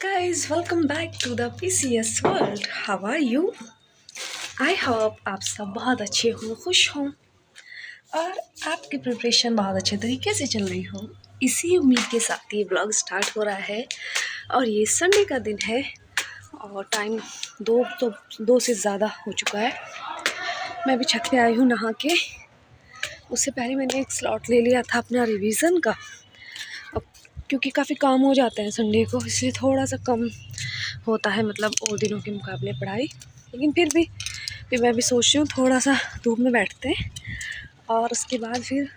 guys, welcome back to the PCS world. How are you? I hope आप सब बहुत अच्छे हो, खुश हों और आपकी प्रिपरेशन बहुत अच्छे तरीके से चल रही हो। इसी उम्मीद के साथ ये ब्लॉग स्टार्ट हो रहा है और ये संडे का दिन है और टाइम दो से ज़्यादा हो चुका है। मैं भी छत पे आई हूँ नहा के। उससे पहले मैंने एक स्लॉट ले लिया था अपना रिवीज़न का, क्योंकि काफ़ी काम हो जाते हैं संडे को, इसलिए थोड़ा सा कम होता है मतलब और दिनों के मुकाबले पढ़ाई। लेकिन फिर मैं भी सोच रही हूँ थोड़ा सा धूप में बैठते हैं और उसके बाद फिर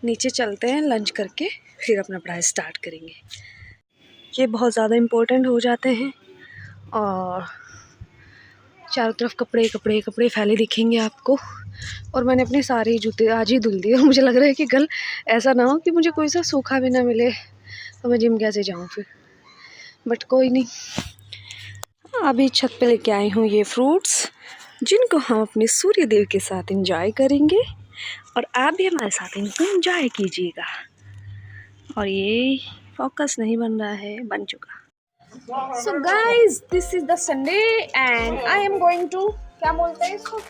नीचे चलते हैं, लंच करके फिर अपना पढ़ाई स्टार्ट करेंगे। ये बहुत ज़्यादा इम्पोर्टेंट हो जाते हैं और चारों तरफ कपड़े कपड़े कपड़े फैले दिखेंगे आपको। और मैंने अपने सारे जूते आज ही धुल दिए और मुझे लग रहा है कि कल ऐसा ना हो कि मुझे कोई सा सूखा भी ना मिले तो मैं जिम कैसे जाऊँ फिर। बट कोई नहीं, अभी छत पे लेके आई हूँ ये फ्रूट्स जिनको हम अपने सूर्य देव के साथ एंजॉय करेंगे और आप भी हमारे साथ इनको एंजॉय कीजिएगा। और ये फोकस नहीं बन रहा है, बन चुका। So guys, this is the Sunday and I am going to, क्या बोलते हैं इसको,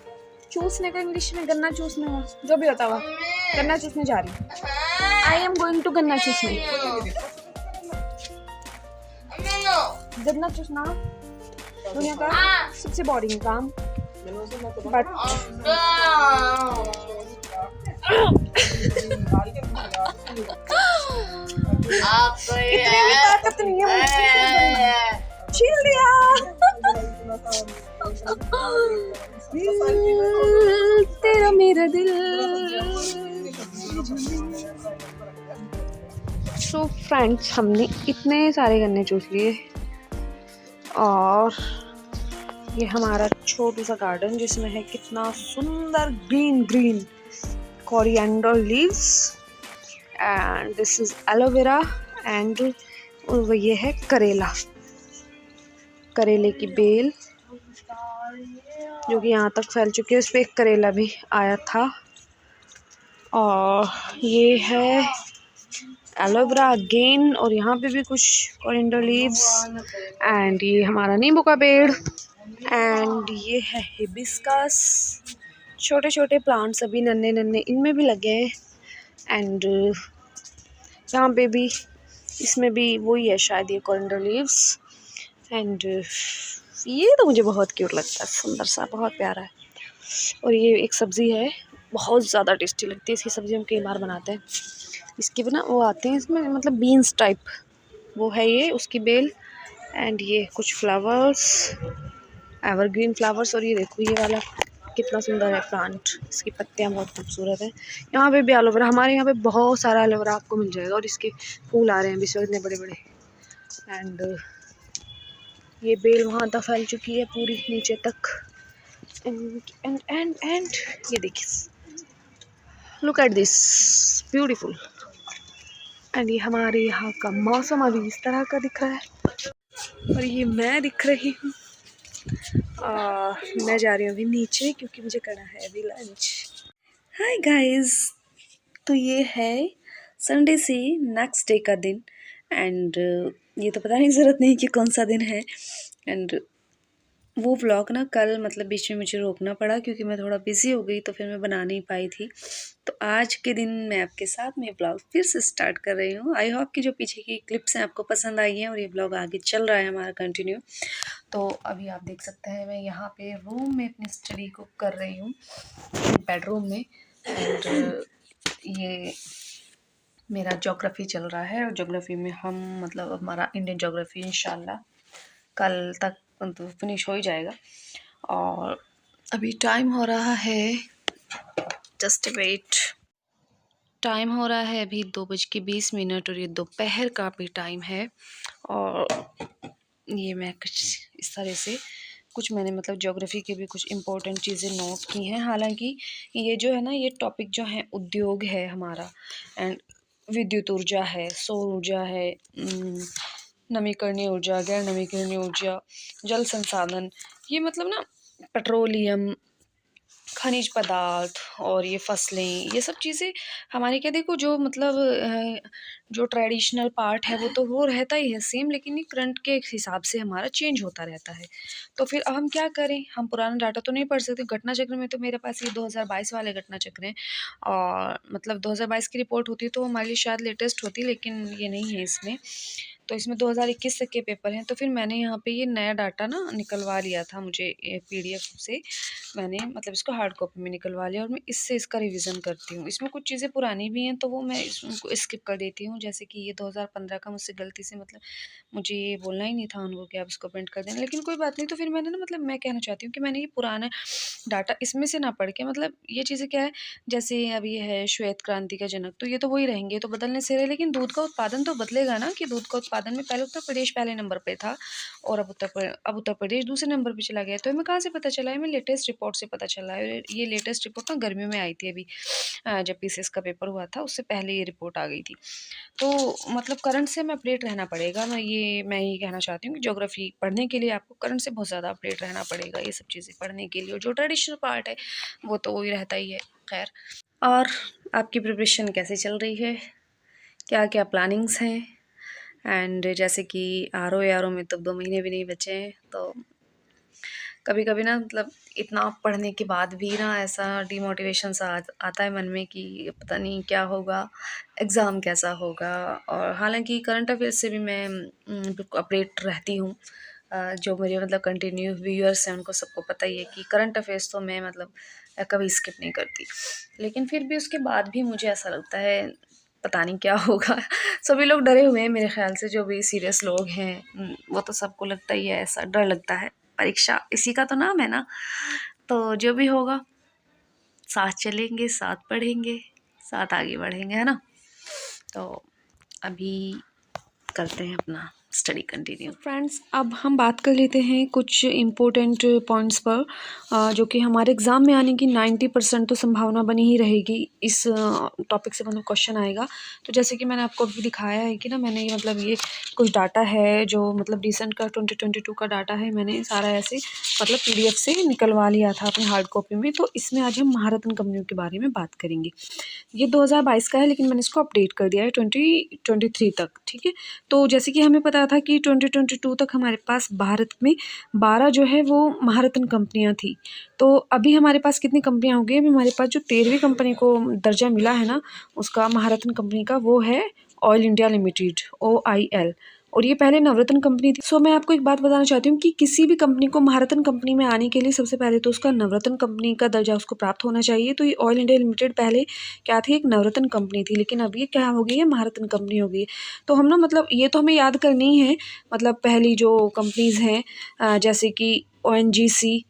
चूसने का इंग्लिश में, गन्ना चूसने का, जो भी होता हुआ गन्ना चूसने जा रही हूँ। आई एम गोइंग टू गन्ना चूसने। गन्ना चूसना दुनिया का सबसे बोरिंग काम, बट इतनी भी ताकत नहीं है मुझे। छील दिया। तेरा मेरा दिल। सो फ्रेंड्स, हमने इतने सारे गन्ने चूस लिए और ये हमारा छोटू सा गार्डन जिसमें है कितना सुंदर green green coriander leaves and this is aloe vera and ये है करेले की बेल जो कि यहाँ तक फैल चुकी है। उस पर एक करेला भी आया था। और ये है एलोवेरा अगेन और यहाँ पे भी कुछ कोरिएंडर लीव्स एंड ये हमारा नींबू का पेड़ एंड ये है हिबिस्कस। छोटे छोटे प्लांट्स अभी नन्हे नन्हे इनमें भी लगे हैं एंड यहाँ पे भी, इसमें भी वही है शायद, ये कोरिएंडर लीव्स एंड ये तो मुझे बहुत क्यूट लगता है, सुंदर सा, बहुत प्यारा है। और ये एक सब्ज़ी है, बहुत ज़्यादा टेस्टी लगती है। इसकी सब्ज़ी हम कई बार बनाते हैं। इसके भी ना वो आते हैं इसमें, मतलब बीन्स टाइप, वो है ये उसकी बेल एंड ये कुछ फ्लावर्स, एवरग्रीन फ्लावर्स। और ये देखो ये वाला कितना सुंदर है प्लांट, इसकी पत्तियां बहुत खूबसूरत है। यहाँ पे भी एलोवेरा, हमारे यहाँ पे बहुत सारा एलोवेरा आपको मिल जाएगा और इसके फूल आ रहे हैं अभी इतने बड़े बड़े एंड ये बेल वहाँ तक फैल चुकी है पूरी नीचे तक एंड ये देखिए, look at this beautiful. And ये हमारे यहाँ का मौसम अभी इस तरह का दिख रहा है और ये मैं दिख रही हूँ। मैं जा रही हूँ अभी नीचे क्योंकि मुझे करना है अभी लंच। हाय गाइस, तो ये है संडे से नेक्स्ट डे का दिन एंड ये तो पता नहीं, ज़रूरत नहीं कि कौन सा दिन है। एंड वो व्लॉग ना कल मतलब बीच में मुझे रोकना पड़ा क्योंकि मैं थोड़ा बिज़ी हो गई तो फिर मैं बना नहीं पाई थी। तो आज के दिन मैं आपके साथ में ब्लॉग फिर से स्टार्ट कर रही हूँ। आई होप कि जो पीछे की क्लिप्स हैं आपको पसंद आई हैं और ये ब्लॉग आगे चल रहा है हमारा कंटिन्यू। तो अभी आप देख सकते हैं मैं यहाँ पे रूम में अपनी स्टडी को कर रही हूँ, बेडरूम में। एंड ये मेरा ज्योग्राफी चल रहा है और ज्योग्राफी में हम मतलब हमारा इंडियन ज्योग्राफी इंशाल्लाह कल तक तो फिनिश हो ही जाएगा। और अभी टाइम हो रहा है, जस्ट वेट, टाइम हो रहा है अभी 2:20 और ये दोपहर का भी टाइम है। और ये मैं कुछ इस तरह से कुछ मैंने मतलब ज्योग्राफी के भी कुछ इम्पोर्टेंट चीज़ें नोट की हैं। हालांकि ये जो है ना, ये टॉपिक जो है उद्योग है हमारा एंड विद्युत ऊर्जा है, सौर ऊर्जा है, नवीकरणीय ऊर्जा, गैर नवीकरणीय ऊर्जा, जल संसाधन, ये मतलब ना पेट्रोलियम, खनिज पदार्थ और ये फसलें, ये सब चीज़ें हमारे क्या देखो जो मतलब जो ट्रेडिशनल पार्ट है वो रहता ही है सेम, लेकिन ये करंट के हिसाब से हमारा चेंज होता रहता है। तो फिर अब हम क्या करें? हम पुराना डाटा तो नहीं पढ़ सकते। घटना चक्र में तो मेरे पास ये 2022 वाले घटना चक्र हैं और मतलब 2022 की रिपोर्ट होती तो हमारे लिए शायद लेटेस्ट होती, लेकिन ये नहीं है इसमें। तो इसमें 2021 तक के पेपर हैं। तो फिर मैंने यहाँ पे ये नया डाटा ना निकलवा लिया था, मुझे पीडीएफ से मैंने मतलब इसको हार्ड कॉपी में निकलवा लिया और मैं इससे इसका रिवीजन करती हूँ। इसमें कुछ चीज़ें पुरानी भी हैं तो वो मैं उनको स्किप कर देती हूँ। जैसे कि ये 2015 का मुझसे गलती से मतलब मुझे ये बोलना ही नहीं था उनको कि आप इसको प्रिंट कर देना, लेकिन कोई बात नहीं। तो फिर मैंने ना मतलब मैं कहना चाहती हूँ कि मैंने ये पुराना डाटा इसमें से ना पढ़ के मतलब ये चीज़ें क्या है, जैसे अब ये है श्वेत क्रांति का जनक, तो ये तो वही रहेंगे, तो बदलने से रहे, लेकिन दूध का उत्पादन तो बदलेगा ना। कि दूध का उत्पादन में पहले उत्तर प्रदेश पहले नंबर पे था और अब उत्तर प्रदेश दूसरे नंबर पे चला गया। तो हमें कहाँ से पता चला है? हमें लेटेस्ट रिपोर्ट से पता चला है। ये लेटेस्ट रिपोर्ट ना गर्मियों में आई थी अभी, जब पीसीएस का पेपर हुआ था उससे पहले ये रिपोर्ट आ गई थी। तो मतलब करंट से हमें अपडेट रहना पड़ेगा। मैं ये कहना चाहती हूँ कि ज्योग्राफी पढ़ने के लिए आपको करंट से बहुत ज़्यादा अपडेट रहना पड़ेगा ये सब चीज़ें पढ़ने के लिए। और जो ट्रेडिशनल पार्ट है वो तो वही रहता ही है। खैर, और आपकी प्रिपरेशन कैसे चल रही है? क्या क्या प्लानिंग्स हैं? एंड जैसे कि आर ओ में तो 2 महीने भी नहीं बचे हैं, तो कभी कभी ना मतलब इतना पढ़ने के बाद भी ना ऐसा डिमोटिवेशन सा आता है मन में कि पता नहीं क्या होगा, एग्ज़ाम कैसा होगा। और हालांकि करंट अफेयर्स से भी मैं बिल्कुल अपडेट रहती हूँ। जो मेरे मतलब कंटिन्यू व्यूअर्स हैं उनको सबको पता ही है कि करंट अफेयर्स तो मैं मतलब कभी स्किप नहीं करती। लेकिन फिर भी उसके बाद भी मुझे ऐसा लगता है पता नहीं क्या होगा। सभी लोग डरे हुए हैं मेरे ख्याल से, जो भी सीरियस लोग हैं वो तो सबको लगता ही है, ऐसा डर लगता है। परीक्षा इसी का तो नाम है ना। तो जो भी होगा साथ चलेंगे, साथ पढ़ेंगे, साथ आगे बढ़ेंगे, है ना। तो अभी करते हैं अपना स्टडी कंटिन्यू। फ्रेंड्स, अब हम बात कर लेते हैं कुछ इम्पोर्टेंट पॉइंट्स पर, जो कि हमारे एग्ज़ाम में आने की 90% तो संभावना बनी ही रहेगी। इस टॉपिक से मतलब क्वेश्चन आएगा। तो जैसे कि मैंने आपको अभी दिखाया है कि ना मैंने ये मतलब ये कुछ डाटा है जो मतलब रिसेंट का 2022 का डाटा है, मैंने सारा ऐसे मतलब पीडीएफ से निकलवा लिया था अपनी हार्ड कॉपी में। तो इसमें आज हम महारत्न कंपनियों के बारे में बात करेंगे। ये 2022 का है, लेकिन मैंने इसको अपडेट कर दिया है 2023 तक, ठीक है। तो जैसे कि हमें पता था कि 2022 तक हमारे पास भारत में 12 जो है वो महारत्न कंपनियां थी। तो अभी हमारे पास कितनी कंपनियां हो गई? अभी हमारे पास जो 13वीं कंपनी को दर्जा मिला है ना उसका महारत्न कंपनी का, वो है ऑयल इंडिया लिमिटेड, OIL। और ये पहले नवरत्न कंपनी थी। सो मैं आपको एक बात बताना चाहती हूँ कि किसी भी कंपनी को महारत्न कंपनी में आने के लिए सबसे पहले तो उसका नवरत्न कंपनी का दर्जा उसको प्राप्त होना चाहिए। तो ये ऑयल इंडिया लिमिटेड पहले क्या थी? एक नवरत्न कंपनी थी, लेकिन अब ये क्या हो गई है? महारत्न कंपनी हो गई है। तो हम ना मतलब ये तो हमें याद करनी ही है। मतलब पहली जो कंपनीज हैं जैसे कि ONGC,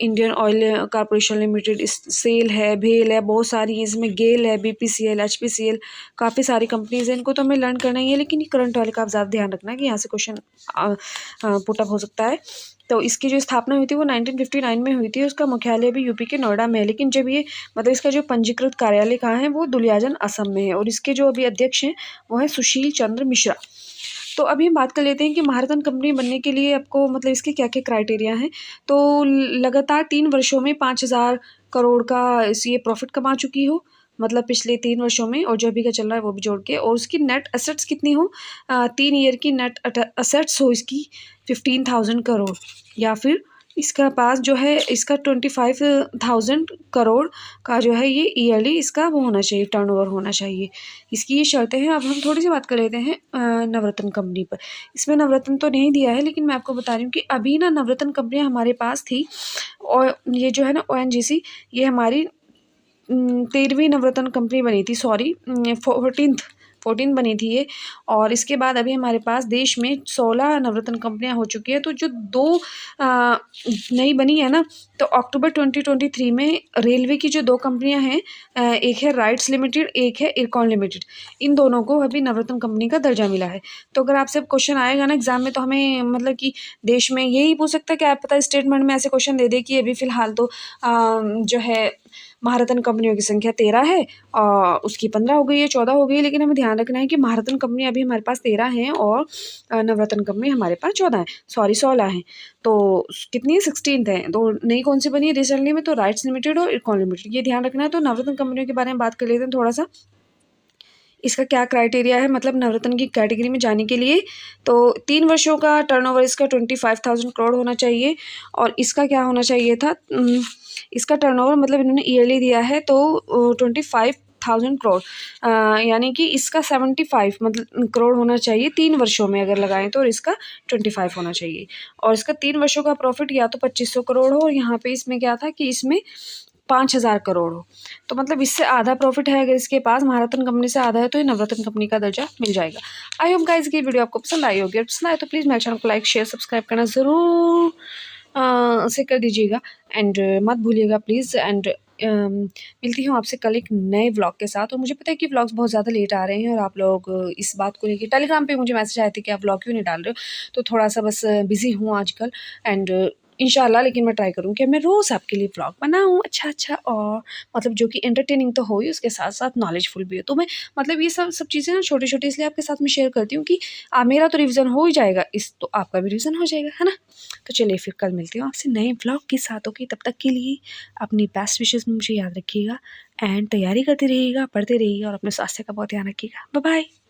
Indian oil corporation limited, SAIL है, भेल है, बहुत सारी इसमें गेल है, BPCL, HPCL, काफ़ी सारी कंपनीज हैं। इनको तो हमें लर्न करना ही है, लेकिन ये करंट वाले का आप ज़्यादा ध्यान रखना कि यहाँ से क्वेश्चन पुटअप हो सकता है। तो इसकी जो स्थापना हुई थी वो 1959 में हुई थी। उसका मुख्यालय भी यूपी के नोएडा में है, लेकिन जब ये मतलब इसका जो पंजीकृत कार्यालय कहाँ है? वो दुलियाजन, असम में है। और इसके जो अभी अध्यक्ष हैं वो हैं सुशील चंद्र मिश्रा। तो अभी हम बात कर लेते हैं कि महारत्न कंपनी बनने के लिए आपको मतलब इसके क्या क्या क्राइटेरिया हैं। तो लगातार 3 वर्षों में 5,000 करोड़ का ये प्रॉफिट कमा चुकी हो, मतलब पिछले 3 वर्षों में, और जो अभी का चल रहा है वो भी जोड़ के। और उसकी नेट एसेट्स कितनी हो? 3 ईयर की नेट एसेट्स हो इसकी 15,000 करोड़, या फिर इसका पास जो है इसका 25,000 करोड़ का जो है ये ईयरली इसका वो होना चाहिए, टर्नओवर होना चाहिए। इसकी ये शर्तें हैं। अब हम थोड़ी सी बात कर लेते हैं नवरत्न कंपनी पर। इसमें नवरत्न तो नहीं दिया है, लेकिन मैं आपको बता रही हूँ कि अभी ना नवरत्न कंपनियाँ हमारे पास थी। और ये जो है ना ONGC, ये हमारी 13वीं नवरत्न कंपनी बनी थी, सॉरी 14th बनी थी ये। और इसके बाद अभी हमारे पास देश में 16 नवरत्न कंपनियां हो चुकी है। तो जो 2 नई बनी है ना, तो अक्टूबर 2023 में रेलवे की जो 2 कंपनियां हैं, एक है राइट्स लिमिटेड, एक है इरकॉन लिमिटेड, इन दोनों को अभी नवरत्न कंपनी का दर्जा मिला है। तो अगर आपसे क्वेश्चन आएगा ना एग्जाम में, तो हमें मतलब कि देश में यही पूछ सकता है कि आप पता स्टेटमेंट में ऐसे क्वेश्चन दे दे कि अभी फिलहाल तो जो है महारत्न कंपनियों की संख्या 13 है और उसकी 15 हो गई है, 14 हो गई है। लेकिन हमें ध्यान रखना है कि महारत्न कंपनी अभी हमारे पास 13 हैं और नवरत्न कंपनी हमारे पास 14 है, सॉरी 16 हैं। तो कितनी है? 16th है। तो नई कौन सी बनी है रिसेंटली में, तो राइट्स लिमिटेड और इरकॉन लिमिटेड, ये ध्यान रखना है। तो नवरत्न कंपनियों के बारे में बात कर लेते हैं थोड़ा सा। इसका क्या क्राइटेरिया है, मतलब नवरत्न की कैटेगरी में जाने के लिए, तो 3 वर्षों का टर्नओवर इसका 25,000 करोड़ होना चाहिए। और इसका क्या होना चाहिए था, इसका टर्नओवर मतलब इन्होंने ईयरली दिया है तो 25,000 करोड़, यानी कि इसका 75 मतलब करोड़ होना चाहिए 3 वर्षों में अगर लगाएं तो, और इसका 25 होना चाहिए। और इसका 3 वर्षों का प्रॉफिट या तो 2500 करोड़ हो, और यहाँ पे इसमें क्या था कि इसमें 5,000 करोड़ हो, तो मतलब इससे आधा प्रॉफिट है अगर इसके पास, महारत्न कंपनी से आधा है, तो ये नवरत्न कंपनी का दर्जा मिल जाएगा। आई होप गाइस की वीडियो आपको पसंद आई होगी, और पसंद आए तो प्लीज़ मेरे चैनल को लाइक शेयर सब्सक्राइब करना ज़रूर से कर दीजिएगा, एंड मत भूलिएगा प्लीज़। एंड मिलती हूँ आपसे कल एक नए व्लॉग के साथ। और मुझे पता है कि व्लॉग्स बहुत ज़्यादा लेट आ रहे हैं, और आप लोग इस बात को लेकर टेलीग्राम पे मुझे मैसेज आए थे कि आप व्लॉग क्यों नहीं डाल रहे हो, तो थोड़ा सा बस बिज़ी हूँ आजकल। एंड इंशाल्लाह लेकिन मैं ट्राई करूँ कि मैं रोज़ आपके लिए व्लॉग बनाऊँ अच्छा, और मतलब जो कि एंटरटेनिंग तो हो ही, उसके साथ साथ नॉलेजफुल भी हो। तो मैं मतलब ये सब चीज़ें ना छोटी छोटी इसलिए आपके साथ में शेयर करती हूँ कि मेरा तो रिवीजन हो ही जाएगा, इस तो आपका भी रिवीजन हो जाएगा, है ना। तो चलिए फिर कल मिलती हूँ आपसे नए व्लॉग के साथ। ओके, तब तक के लिए अपनी बेस्ट विशेज़ में मुझे याद रखिएगा, एंड तैयारी करते रहिएगा, पढ़ते रहिएगा, और अपने स्वास्थ्य का बहुत ध्यान रखिएगा। Bye bye.